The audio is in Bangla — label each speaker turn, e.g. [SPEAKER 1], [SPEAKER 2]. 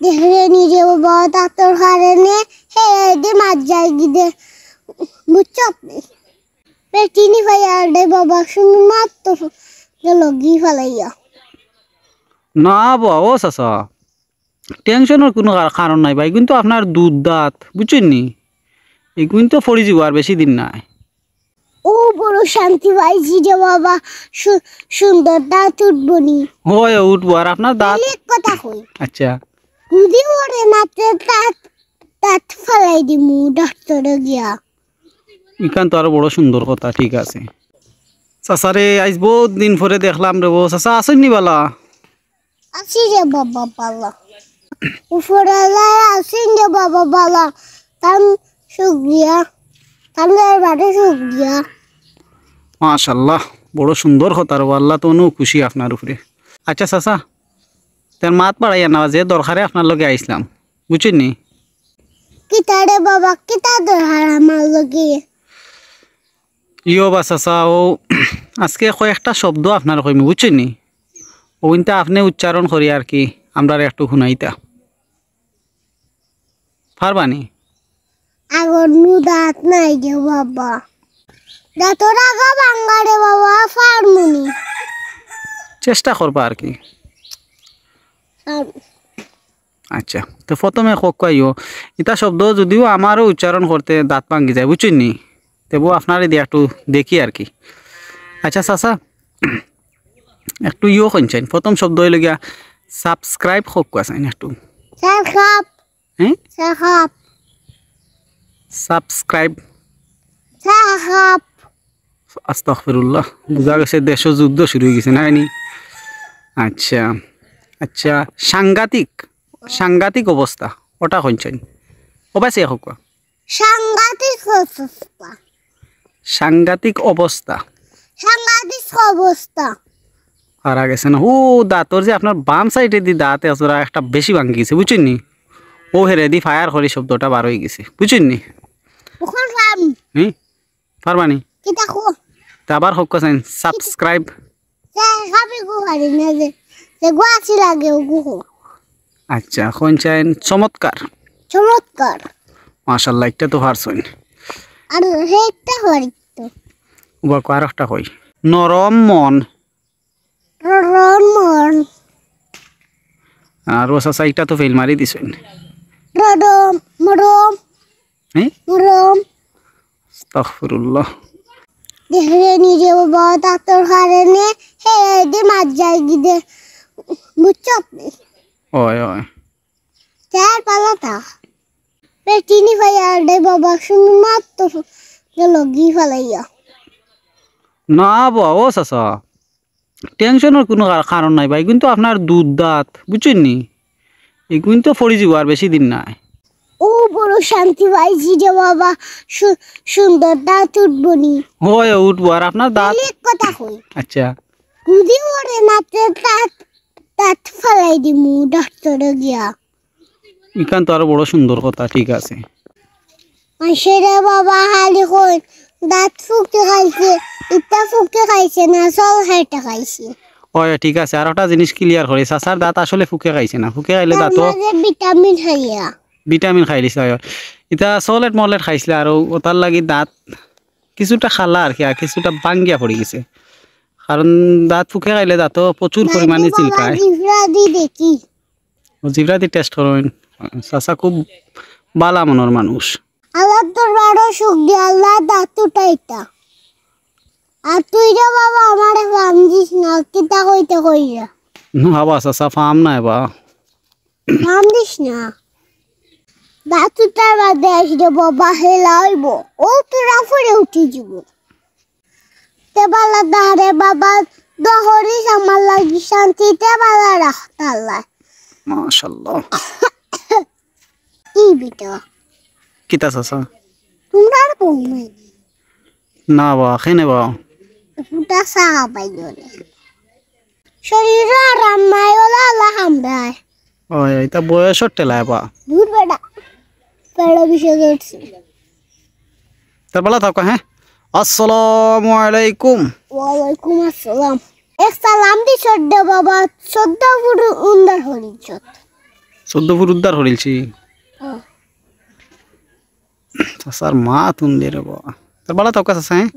[SPEAKER 1] দেখে নিজে বাবা ডাক্তার কারণে হে দে মাছ যাই গিয়ে বুঝছো পেটিনি ভাইয়ার দে বাবা শুনে মাত্র লগি ফেলাইয়া
[SPEAKER 2] না বা ও চাচা টেনশনের কোনো কারণ নাই ভাই কিন্তু আপনার দুধ দাঁত বুঝছেন নি এগুলো তো ফড়ি যাব আর বেশি দিন নাই
[SPEAKER 1] ও বড় শান্তি পাইছি যে বাবা সুন্দর দাঁত উঠবো নি
[SPEAKER 2] হয় উঠবো আর আপনার দাঁত
[SPEAKER 1] কথা কই
[SPEAKER 2] আচ্ছা
[SPEAKER 1] যদি ওরে নাতে দাঁত দাঁত ফেলাই দিমু ডাক্তারে গিয়া
[SPEAKER 2] ইখান তো আরো বড় সুন্দর কথা ঠিক আছে চাচারে আজ বহুত দিন পরে দেখলাম রে চাচা আসেন নি বালা
[SPEAKER 1] আছি রে বাবা বালা উপরে আসেন রে বাবা বালা তাম শুক্রিয়া তামদের বাড়ি শুক্রিয়া
[SPEAKER 2] মাশাআল্লাহ বড় সুন্দর কথা রে আল্লাহ তো অনু খুশি আপনার উপরে আচ্ছা চাচা তার মাত বাড়াইয়া না যে দরকারে আপনার লগে আইসলাম বুঝছেন নি
[SPEAKER 1] কিতা রে বাবা কিতা দরকার আমার লগে
[SPEAKER 2] ইয়ো বা চাচা ও আজকে কয়েকটা শব্দ আপনার কইমি বুঝছেন নি ওইটা আপনি উচ্চারণ করি আর কি আমরা একটু শুনাইতা পারবানি
[SPEAKER 1] আগর নু দাঁত নাই রে বাবা দাঁতর আগা ভাঙ্গা রে বাবা ফার্মুনি
[SPEAKER 2] চেষ্টা করবা আর কি আচ্ছা তো প্রথমে কইও এটা শব্দ যদিও আমারও উচ্চারণ করতে দাঁত ভাঙ্গি যায় বুঝছেন নি তবু আপনারে দিয়ে একটু দেখি আর কি আচ্ছা চাচা একটু ইও কইছেন প্রথম শব্দ হইল গিয়া সাবস্ক্রাইব হোক কোয়াছেন একটু
[SPEAKER 1] সাখাপ
[SPEAKER 2] হ্যাঁ
[SPEAKER 1] সাখাপ
[SPEAKER 2] সাবস্ক্রাইব
[SPEAKER 1] সাখাপ
[SPEAKER 2] আস্তাগফিরুল্লাহ বুঝা গেছে দেশ যুদ্ধ শুরু হয়ে গেছে না নি আচ্ছা আচ্ছা সাংঘাতিক সাংঘাতিক অবস্থা ওটা কইছেন অবশ্যই হোক
[SPEAKER 1] সাংঘাতিক অবস্থা
[SPEAKER 2] সাংঘাতিক অবস্থা
[SPEAKER 1] সাংঘাতিক অবস্থা
[SPEAKER 2] হারা গেছে না ও দাঁতর যে আপনার বাম সাইডে দি দাঁতে আসরা একটা বেশি ভাঙি গেছে বুঝছেন নি ও হেরে দি ফায়ার করে শব্দটা বার হয়ে গেছে বুঝছেন নি
[SPEAKER 1] ওখান রাম
[SPEAKER 2] হ্যাঁ পারবানি
[SPEAKER 1] কিতা কো
[SPEAKER 2] তা আবার হোক কোসেন সাবস্ক্রাইব
[SPEAKER 1] সাখাপি গো হারি না যে গোয়াছি লাগে ও গো
[SPEAKER 2] আচ্ছা কইছেন চমৎকার
[SPEAKER 1] চমৎকার
[SPEAKER 2] মাশাআল্লাহ এটা তো পারছুন
[SPEAKER 1] আর হেটা হরি তো
[SPEAKER 2] ওবা আর একটা কই নরম মন
[SPEAKER 1] রমন
[SPEAKER 2] আর ওসা সাইটা তো ফেল মারি দিছেন
[SPEAKER 1] রদম মরম
[SPEAKER 2] হ্যাঁ
[SPEAKER 1] মরম
[SPEAKER 2] আস্তাগফিরুল্লাহ
[SPEAKER 1] দেখে নিজে বাবা ডাক্তার কারণে হে দে মাছ যাই গিয়ে বুঝছো
[SPEAKER 2] ওই ওই
[SPEAKER 1] চার পালাটা পেটিনি ভাইয়ার দে বাবা শুনে মাত্র লগি ফেলাইয়া
[SPEAKER 2] না বা ও চাচা টেনশনের কোনো কারণ নাই ভাই কিন্তু আপনার দুধ দাঁত বুঝছেন নি এগুলো তো ফড়ি যাব আর বেশি দিন নাই
[SPEAKER 1] ও বড় শান্তি পাইছি যে বাবা সুন্দর দাঁত উঠবো নি
[SPEAKER 2] হয় উঠবো আর আপনার দাঁত
[SPEAKER 1] কথা কই
[SPEAKER 2] আচ্ছা
[SPEAKER 1] যদি ওরে নাতে দাঁত দাঁত ফেলাই দিমু ডাক্তারে গিয়া
[SPEAKER 2] ইখান তো আরো বড় সুন্দর কথা ঠিক আছে
[SPEAKER 1] মাসেরে বাবা হালি কই দাঁত ফুকে খাইছে ইটা ফুকে খাইছে না সব হেঁটে খাইছে
[SPEAKER 2] হয় ঠিক আছে আর একটা জিনিস ক্লিয়ার করে চাচার দাঁত আসলে ফুকে খাইছে না ফুকে খাইলে দাঁত
[SPEAKER 1] ভিটামিন খাইয়া
[SPEAKER 2] ভিটামিন খাই দিছে এটা চকলেট মলেট খাইছিলে আর ওটার লাগি দাঁত কিছুটা খালা আর কি আর কিছুটা ভাঙ্গিয়া পড়ে গেছে কারণ দাঁত ফুকে খাইলে দাঁত প্রচুর পরিমাণে চিলকায়
[SPEAKER 1] দেখি
[SPEAKER 2] জিভরা দিয়ে টেস্ট করেন চাচা খুব বালা মনের মানুষ
[SPEAKER 1] আল্লাহ তোর বড় সুখ দিয়ে আল্লাহ দাঁত উঠাইতা আর তুই যে বাবা আমার ফার্ম দিস না কিতা কইতে কইরা
[SPEAKER 2] বাবা চাচা ফার্ম নাই বা
[SPEAKER 1] ফার্ম দিস না দাঁত উঠার বাদে আসলে বাবা হেলাইব ও তোরা ফরে উঠে যাব তে বালা দাঁড়ে বাবা দহরিস আমার লাগি শান্তিতে বালা রাখতা আল্লাহ
[SPEAKER 2] মাশাআল্লাহ
[SPEAKER 1] কি বিটা
[SPEAKER 2] কিতা চাচা
[SPEAKER 1] তোমরা আর বলবে
[SPEAKER 2] না বা খেনে বা
[SPEAKER 1] ফুটা সাহা পাইজরে শরীরে আরাম নাই ওলা আল্লাহ হামদায়
[SPEAKER 2] ওই এটা বয়সর টেলায় বা
[SPEAKER 1] দূর বেটা পেড়া বিষয় করছি
[SPEAKER 2] তার বলা থাকো হ্যাঁ আসসালামু আলাইকুম
[SPEAKER 1] ওয়ালাইকুম আসসালাম এক সালাম দি সদ্দা বাবা সদ্দা পুরো উন্দার হরিচত
[SPEAKER 2] চোদ্দ ফুট উদ্ধার করিলছি চাচার মা তুন দিয়ে রে বাবা তোর বালা তো কাছে হ্যাঁ